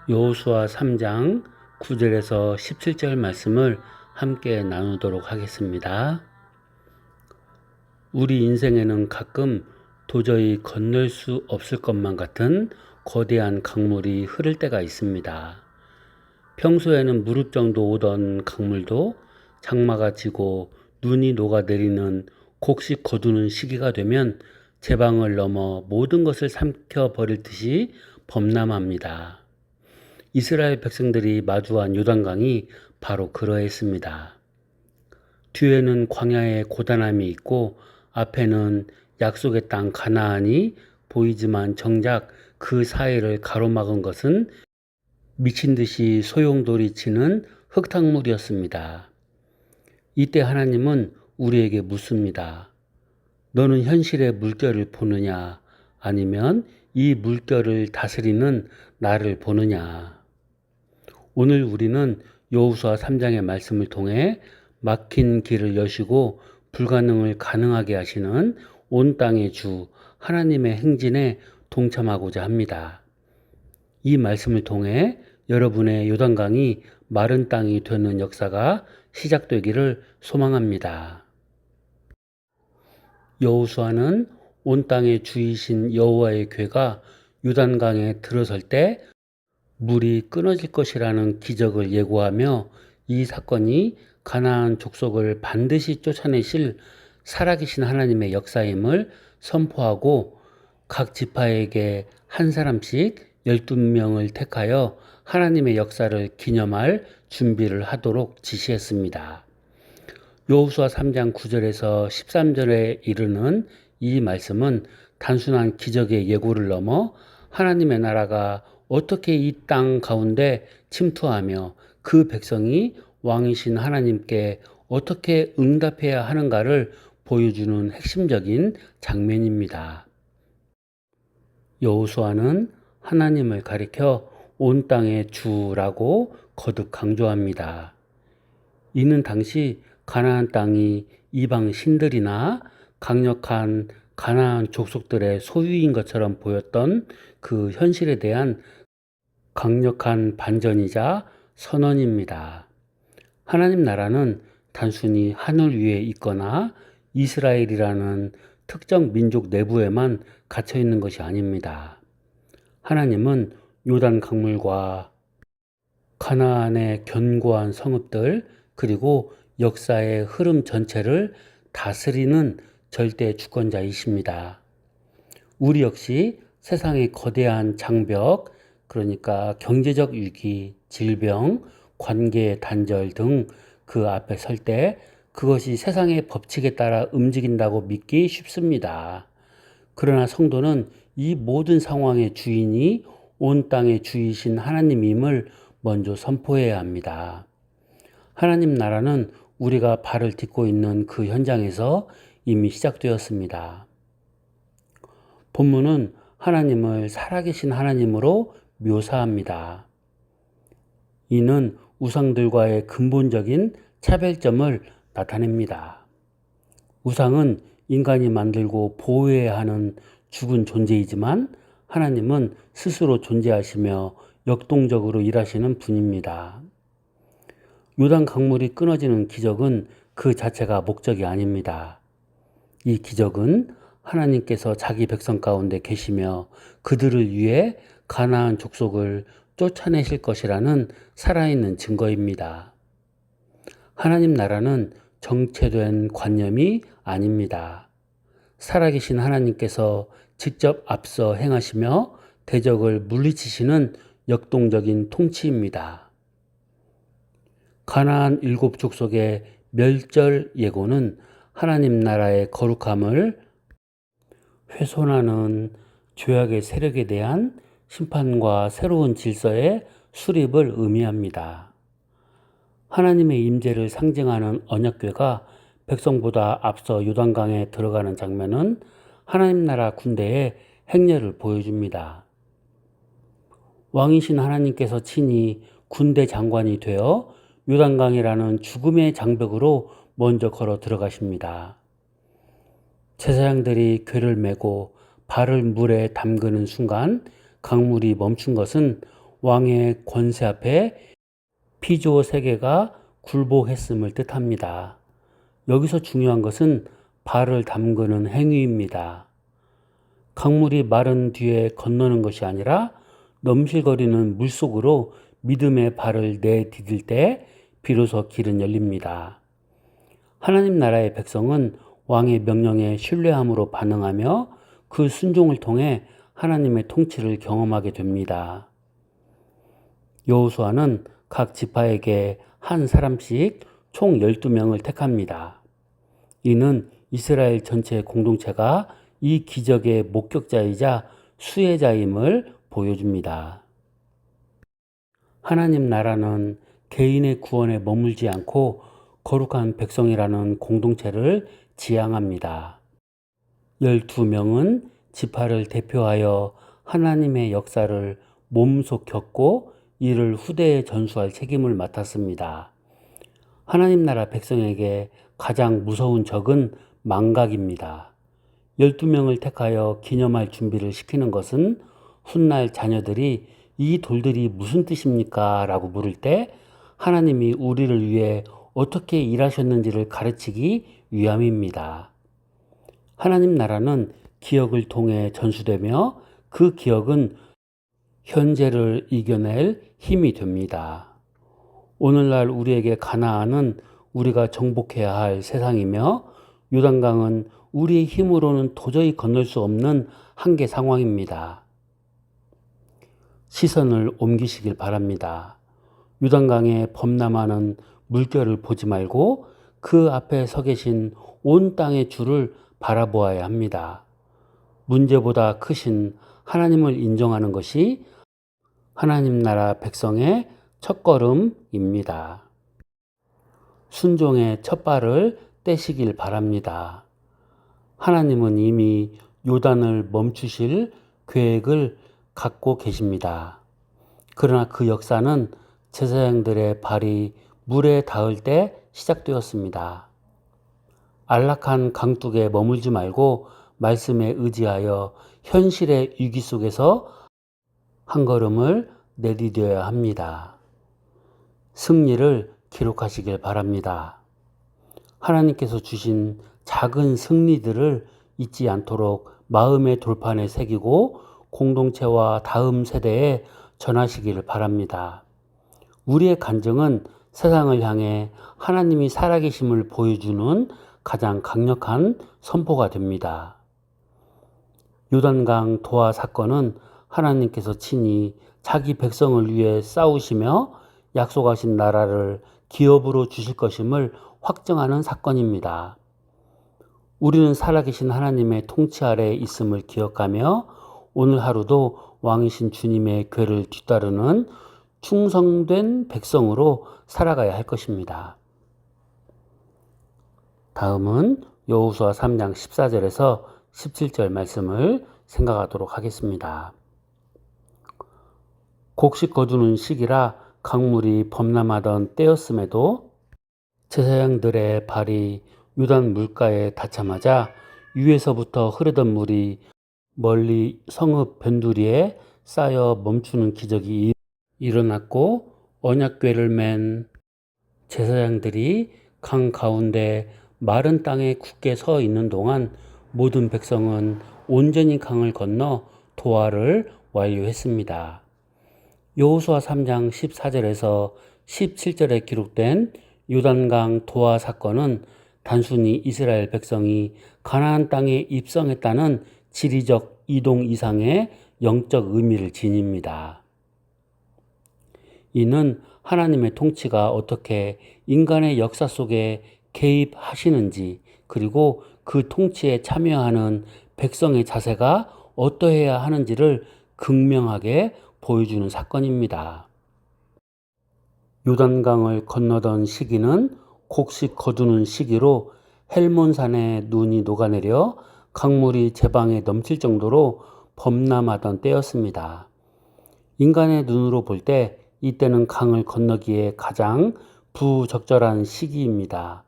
여호수아 3장 9절에서 17절 말씀을 함께 나누도록 하겠습니다. 우리 인생에는 가끔 도저히 건널 수 없을 것만 같은 거대한 강물이 흐를 때가 있습니다. 평소에는 무릎 정도 오던 강물도 장마가 지고 눈이 녹아내리는 곡식 거두는 시기가 되면 제방을 넘어 모든 것을 삼켜버릴 듯이 범람합니다. 이스라엘 백성들이 마주한 요단강이 바로 그러했습니다. 뒤에는 광야의 고단함이 있고 앞에는 약속의 땅 가나안이 보이지만 정작 그 사이를 가로막은 것은 미친 듯이 소용돌이치는 흙탕물이었습니다. 이때 하나님은 우리에게 묻습니다. 너는 현실의 물결을 보느냐? 아니면 이 물결을 다스리는 나를 보느냐? 오늘 우리는 여호수아 3장의 말씀을 통해 막힌 길을 여시고 불가능을 가능하게 하시는 온 땅의 주 하나님의 행진에 동참하고자 합니다. 이 말씀을 통해 여러분의 요단강이 마른 땅이 되는 역사가 시작되기를 소망합니다. 여호수아는 온 땅의 주이신 여호와의 궤가 요단강에 들어설 때 물이 끊어질 것이라는 기적을 예고하며 이 사건이 가나안 족속을 반드시 쫓아내실 살아계신 하나님의 역사임을 선포하고 각 지파에게 한 사람씩 12명을 택하여 하나님의 역사를 기념할 준비를 하도록 지시했습니다. 여호수아 3장 9절에서 13절에 이르는 이 말씀은 단순한 기적의 예고를 넘어 하나님의 나라가 어떻게 이 땅 가운데 침투하며 그 백성이 왕이신 하나님께 어떻게 응답해야 하는가를 보여주는 핵심적인 장면입니다. 여호수아는 하나님을 가리켜 온 땅의 주라고 거듭 강조합니다. 이는 당시 가나안 땅이 이방 신들이나 강력한 가나안 족속들의 소유인 것처럼 보였던 그 현실에 대한 강력한 반전이자 선언입니다. 하나님 나라는 단순히 하늘 위에 있거나 이스라엘이라는 특정 민족 내부에만 갇혀 있는 것이 아닙니다. 하나님은 요단 강물과 가나안의 견고한 성읍들 그리고 역사의 흐름 전체를 다스리는 절대 주권자이십니다. 우리 역시 세상의 거대한 장벽, 그러니까 경제적 위기, 질병, 관계의 단절 등 그 앞에 설 때 그것이 세상의 법칙에 따라 움직인다고 믿기 쉽습니다. 그러나 성도는 이 모든 상황의 주인이 온 땅의 주이신 하나님임을 먼저 선포해야 합니다. 하나님 나라는 우리가 발을 딛고 있는 그 현장에서 이미 시작되었습니다. 본문은 하나님을 살아계신 하나님으로 묘사합니다. 이는 우상들과의 근본적인 차별점을 나타냅니다. 우상은 인간이 만들고 보호해야 하는 죽은 존재이지만 하나님은 스스로 존재하시며 역동적으로 일하시는 분입니다. 요단 강물이 끊어지는 기적은 그 자체가 목적이 아닙니다. 이 기적은 하나님께서 자기 백성 가운데 계시며 그들을 위해 가나안 족속을 쫓아내실 것이라는 살아있는 증거입니다. 하나님 나라는 정체된 관념이 아닙니다. 살아계신 하나님께서 직접 앞서 행하시며 대적을 물리치시는 역동적인 통치입니다. 가나안 7족속의 멸절 예고는 하나님 나라의 거룩함을 훼손하는 죄악의 세력에 대한 심판과 새로운 질서의 수립을 의미합니다. 하나님의 임재를 상징하는 언약궤가 백성보다 앞서 요단강에 들어가는 장면은 하나님 나라 군대의 행렬을 보여줍니다. 왕이신 하나님께서 친히 군대 장관이 되어 요단강이라는 죽음의 장벽으로 먼저 걸어 들어가십니다. 제사장들이 궤를 메고 발을 물에 담그는 순간 강물이 멈춘 것은 왕의 권세 앞에 피조 세계가 굴복했음을 뜻합니다. 여기서 중요한 것은 발을 담그는 행위입니다. 강물이 마른 뒤에 건너는 것이 아니라 넘실거리는 물속으로 믿음의 발을 내디딜 때 비로소 길은 열립니다. 하나님 나라의 백성은 왕의 명령에 신뢰함으로 반응하며 그 순종을 통해 하나님의 통치를 경험하게 됩니다. 여호수아는 각 지파에게 한 사람씩 총 12명을 택합니다. 이는 이스라엘 전체 공동체가 이 기적의 목격자이자 수혜자임을 보여줍니다. 하나님 나라는 개인의 구원에 머물지 않고 거룩한 백성이라는 공동체를 지향합니다. 12명은 지파를 대표하여 하나님의 역사를 몸소 겪고 이를 후대에 전수할 책임을 맡았습니다. 하나님 나라 백성에게 가장 무서운 적은 망각입니다. 12명을 택하여 기념할 준비를 시키는 것은 훗날 자녀들이 이 돌들이 무슨 뜻입니까? 라고 물을 때 하나님이 우리를 위해 어떻게 일하셨는지를 가르치기 위함입니다. 하나님 나라는 기억을 통해 전수되며 그 기억은 현재를 이겨낼 힘이 됩니다. 오늘날 우리에게 가나안은 우리가 정복해야 할 세상이며 요단강은 우리의 힘으로는 도저히 건널 수 없는 한계 상황입니다. 시선을 옮기시길 바랍니다. 요단강에 범람하는 물결을 보지 말고 그 앞에 서 계신 온 땅의 주를 바라보아야 합니다. 문제보다 크신 하나님을 인정하는 것이 하나님 나라 백성의 첫걸음입니다. 순종의 첫 발을 떼시길 바랍니다. 하나님은 이미 요단을 멈추실 계획을 갖고 계십니다. 그러나 그 역사는 제사장들의 발이 물에 닿을 때 시작되었습니다. 안락한 강둑에 머물지 말고 말씀에 의지하여 현실의 위기 속에서 한 걸음을 내디뎌야 합니다. 승리를 기록하시길 바랍니다. 하나님께서 주신 작은 승리들을 잊지 않도록 마음의 돌판에 새기고 공동체와 다음 세대에 전하시기를 바랍니다. 우리의 간증은 세상을 향해 하나님이 살아계심을 보여주는 가장 강력한 선포가 됩니다. 요단강 도하 사건은 하나님께서 친히 자기 백성을 위해 싸우시며 약속하신 나라를 기업으로 주실 것임을 확증하는 사건입니다. 우리는 살아계신 하나님의 통치 아래에 있음을 기억하며 오늘 하루도 왕이신 주님의 궤를 뒤따르는 충성된 백성으로 살아가야 할 것입니다. 다음은 여호수아 3장 14절에서 17절 말씀을 생각하도록 하겠습니다. 곡식 거두는 시기라 강물이 범람하던 때였음에도 제사장들의 발이 요단 물가에 닿자마자 위에서부터 흐르던 물이 멀리 성읍 변두리에 쌓여 멈추는 기적이 일어났고 언약궤를 맨 제사장들이 강 가운데 마른 땅에 굳게 서 있는 동안 모든 백성은 온전히 강을 건너 도하를 완료했습니다. 여호수아 3장 14절에서 17절에 기록된 요단강 도하 사건은 단순히 이스라엘 백성이 가나안 땅에 입성했다는 지리적 이동 이상의 영적 의미를 지닙니다. 이는 하나님의 통치가 어떻게 인간의 역사 속에 개입하시는지, 그리고 그 통치에 참여하는 백성의 자세가 어떠해야 하는지를 극명하게 보여주는 사건입니다. 요단강을 건너던 시기는 곡식 거두는 시기로 헬몬산에 눈이 녹아내려 강물이 제방에 넘칠 정도로 범람하던 때였습니다. 인간의 눈으로 볼 때 이때는 강을 건너기에 가장 부적절한 시기입니다.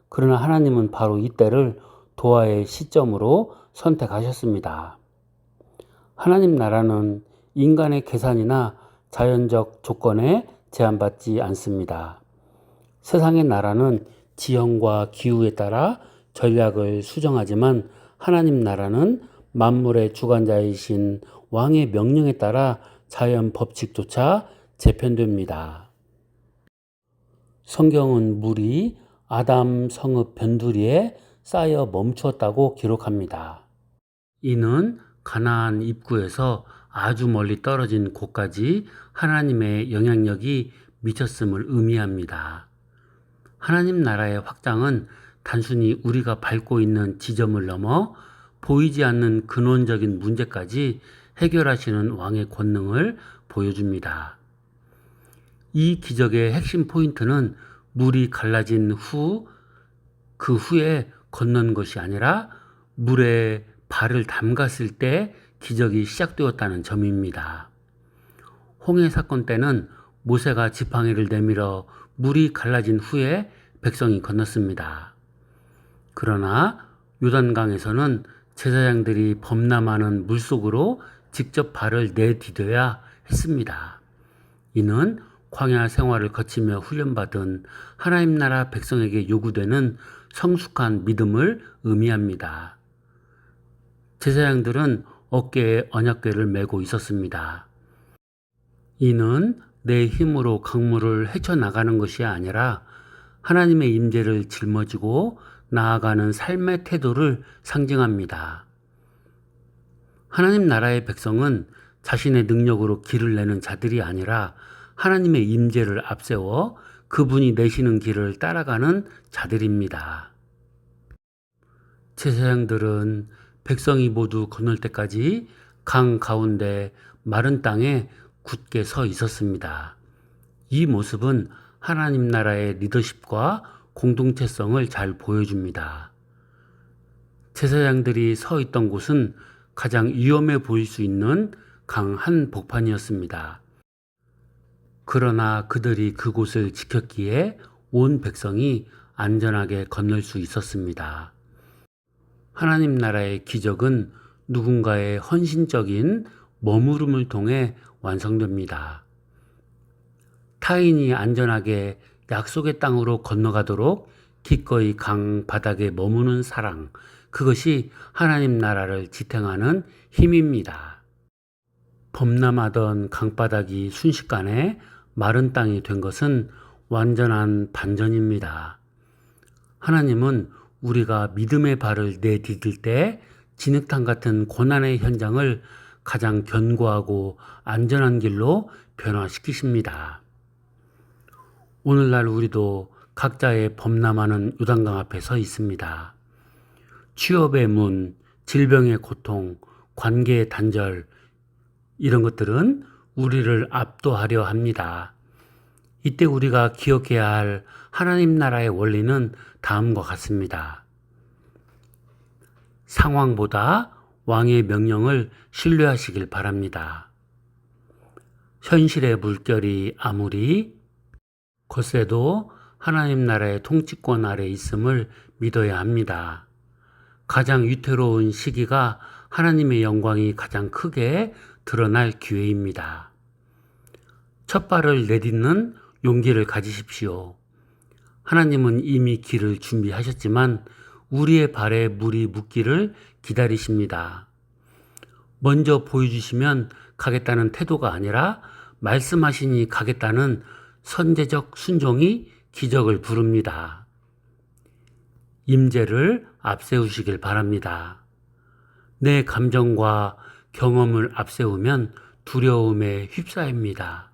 그러나 하나님은 바로 이때를 도하의 시점으로 선택하셨습니다. 하나님 나라는 인간의 계산이나 자연적 조건에 제한받지 않습니다. 세상의 나라는 지형과 기후에 따라 전략을 수정하지만 하나님 나라는 만물의 주관자이신 왕의 명령에 따라 자연 법칙조차 재편됩니다. 성경은 물이 아담 성읍 변두리에 쌓여 멈추었다고 기록합니다. 이는 가나안 입구에서 아주 멀리 떨어진 곳까지 하나님의 영향력이 미쳤음을 의미합니다. 하나님 나라의 확장은 단순히 우리가 밟고 있는 지점을 넘어 보이지 않는 근원적인 문제까지 해결하시는 왕의 권능을 보여줍니다. 이 기적의 핵심 포인트는 물이 갈라진 후, 그 후에 건넌 것이 아니라 물에 발을 담갔을 때 기적이 시작되었다는 점입니다. 홍해 사건 때는 모세가 지팡이를 내밀어 물이 갈라진 후에 백성이 건넜습니다. 그러나 요단강에서는 제사장들이 범람하는 물속으로 직접 발을 내디뎌야 했습니다. 이는 광야 생활을 거치며 훈련받은 하나님 나라 백성에게 요구되는 성숙한 믿음을 의미합니다. 제사장들은 어깨에 언약궤를 메고 있었습니다. 이는 내 힘으로 강물을 헤쳐나가는 것이 아니라 하나님의 임재를 짊어지고 나아가는 삶의 태도를 상징합니다. 하나님 나라의 백성은 자신의 능력으로 길을 내는 자들이 아니라 하나님의 임재를 앞세워 그분이 내시는 길을 따라가는 자들입니다. 제사장들은 백성이 모두 건널 때까지 강 가운데 마른 땅에 굳게 서 있었습니다. 이 모습은 하나님 나라의 리더십과 공동체성을 잘 보여줍니다. 제사장들이 서 있던 곳은 가장 위험해 보일 수 있는 강 한복판이었습니다. 그러나 그들이 그곳을 지켰기에 온 백성이 안전하게 건널 수 있었습니다. 하나님 나라의 기적은 누군가의 헌신적인 머무름을 통해 완성됩니다. 타인이 안전하게 약속의 땅으로 건너가도록 기꺼이 강 바닥에 머무는 사랑, 그것이 하나님 나라를 지탱하는 힘입니다. 범람하던 강바닥이 순식간에 마른 땅이 된 것은 완전한 반전입니다. 하나님은 우리가 믿음의 발을 내디딜 때 진흙탕 같은 고난의 현장을 가장 견고하고 안전한 길로 변화시키십니다. 오늘날 우리도 각자의 범람하는 요단강 앞에 서 있습니다. 취업의 문, 질병의 고통, 관계의 단절, 이런 것들은 우리를 압도하려 합니다. 이때 우리가 기억해야 할 하나님 나라의 원리는 다음과 같습니다. 상황보다 왕의 명령을 신뢰하시길 바랍니다. 현실의 물결이 아무리 거세도 하나님 나라의 통치권 아래 있음을 믿어야 합니다. 가장 위태로운 시기가 하나님의 영광이 가장 크게 드러날 기회입니다. 첫 발을 내딛는 용기를 가지십시오. 하나님은 이미 길을 준비하셨지만 우리의 발에 물이 묻기를 기다리십니다. 먼저 보여주시면 가겠다는 태도가 아니라 말씀하시니 가겠다는 선제적 순종이 기적을 부릅니다. 임재를 앞세우시길 바랍니다. 내 감정과 경험을 앞세우면 두려움에 휩싸입니다.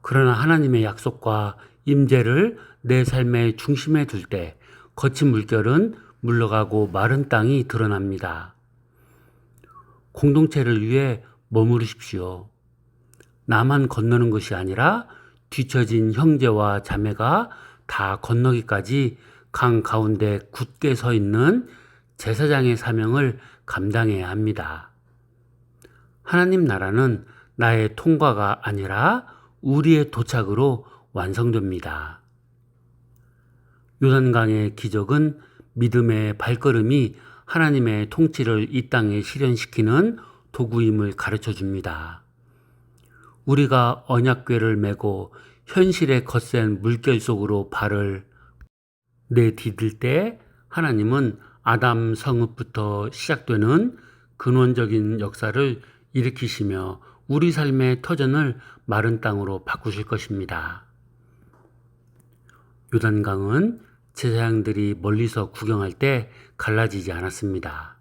그러나 하나님의 약속과 임재를 내 삶의 중심에 둘 때 거친 물결은 물러가고 마른 땅이 드러납니다. 공동체를 위해 머무르십시오. 나만 건너는 것이 아니라 뒤처진 형제와 자매가 다 건너기까지 강 가운데 굳게 서 있는 제사장의 사명을 감당해야 합니다. 하나님 나라는 나의 통과가 아니라 우리의 도착으로 완성됩니다. 요단강의 기적은 믿음의 발걸음이 하나님의 통치를 이 땅에 실현시키는 도구임을 가르쳐 줍니다. 우리가 언약궤를 메고 현실의 거센 물결 속으로 발을 내디딜 때 하나님은 아담 성읍부터 시작되는 근원적인 역사를 일으키시며 우리 삶의 터전을 마른 땅으로 바꾸실 것입니다. 요단강은 제사장들이 멀리서 구경할 때 갈라지지 않았습니다.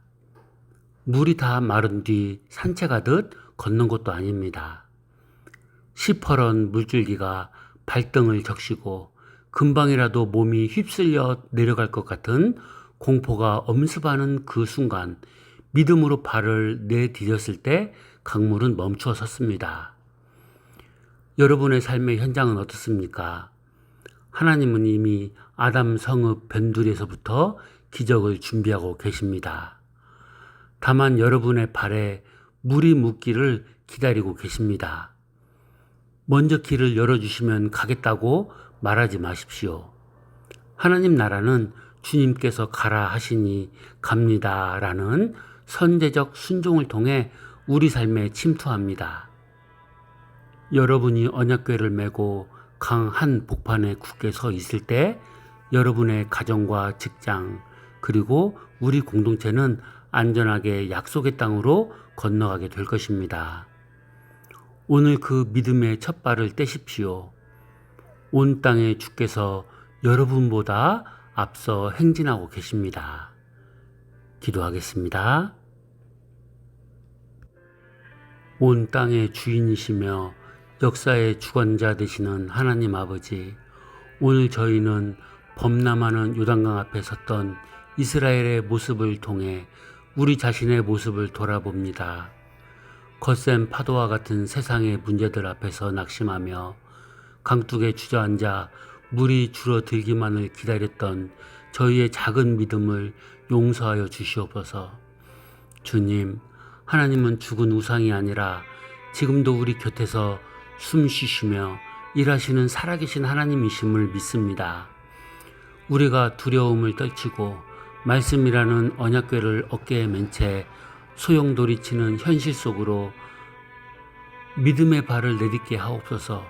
물이 다 마른 뒤 산책하듯 걷는 것도 아닙니다. 시퍼런 물줄기가 발등을 적시고 금방이라도 몸이 휩쓸려 내려갈 것 같은 공포가 엄습하는 그 순간 믿음으로 발을 내디뎠을 때 강물은 멈추어 섰습니다. 여러분의 삶의 현장은 어떻습니까? 하나님은 이미 아담 성읍 변두리에서부터 기적을 준비하고 계십니다. 다만 여러분의 발에 물이 묻기를 기다리고 계십니다. 먼저 길을 열어주시면 가겠다고 말하지 마십시오. 하나님 나라는 주님께서 가라 하시니 갑니다 라는 선제적 순종을 통해 우리 삶에 침투합니다. 여러분이 언약궤를 메고 강 한 복판에 굳게 서 있을 때 여러분의 가정과 직장 그리고 우리 공동체는 안전하게 약속의 땅으로 건너가게 될 것입니다. 오늘 그 믿음의 첫 발을 떼십시오. 온 땅의 주께서 여러분보다 앞서 행진하고 계십니다. 기도하겠습니다. 온 땅의 주인이시며 역사의 주관자 되시는 하나님 아버지, 오늘 저희는 범람하는 요단강 앞에 섰던 이스라엘의 모습을 통해 우리 자신의 모습을 돌아봅니다. 거센 파도와 같은 세상의 문제들 앞에서 낙심하며 강둑에 주저앉아 물이 줄어들기만을 기다렸던 저희의 작은 믿음을 용서하여 주시옵소서. 주님, 하나님은 죽은 우상이 아니라 지금도 우리 곁에서 숨 쉬시며 일하시는 살아계신 하나님이심을 믿습니다. 우리가 두려움을 떨치고 말씀이라는 언약궤를 어깨에 맨 채 소용돌이치는 현실 속으로 믿음의 발을 내딛게 하옵소서.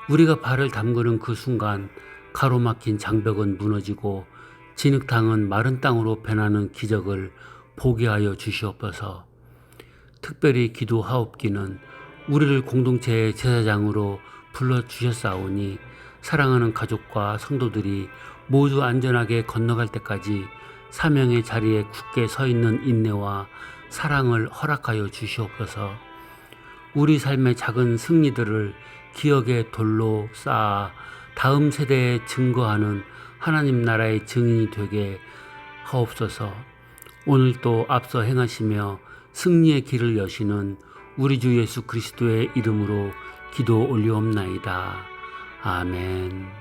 우리가 발을 담그는 그 순간 가로막힌 장벽은 무너지고 진흙탕은 마른 땅으로 변하는 기적을 보게 하여 주시옵소서. 특별히 기도하옵기는 우리를 공동체의 제사장으로 불러주셨사오니 사랑하는 가족과 성도들이 모두 안전하게 건너갈 때까지 사명의 자리에 굳게 서 있는 인내와 사랑을 허락하여 주시옵소서. 우리 삶의 작은 승리들을 기억의 돌로 쌓아 다음 세대에 증거하는 하나님 나라의 증인이 되게 하옵소서. 오늘도 앞서 행하시며 승리의 길을 여시는 우리 주 예수 그리스도의 이름으로 기도 올리옵나이다. 아멘.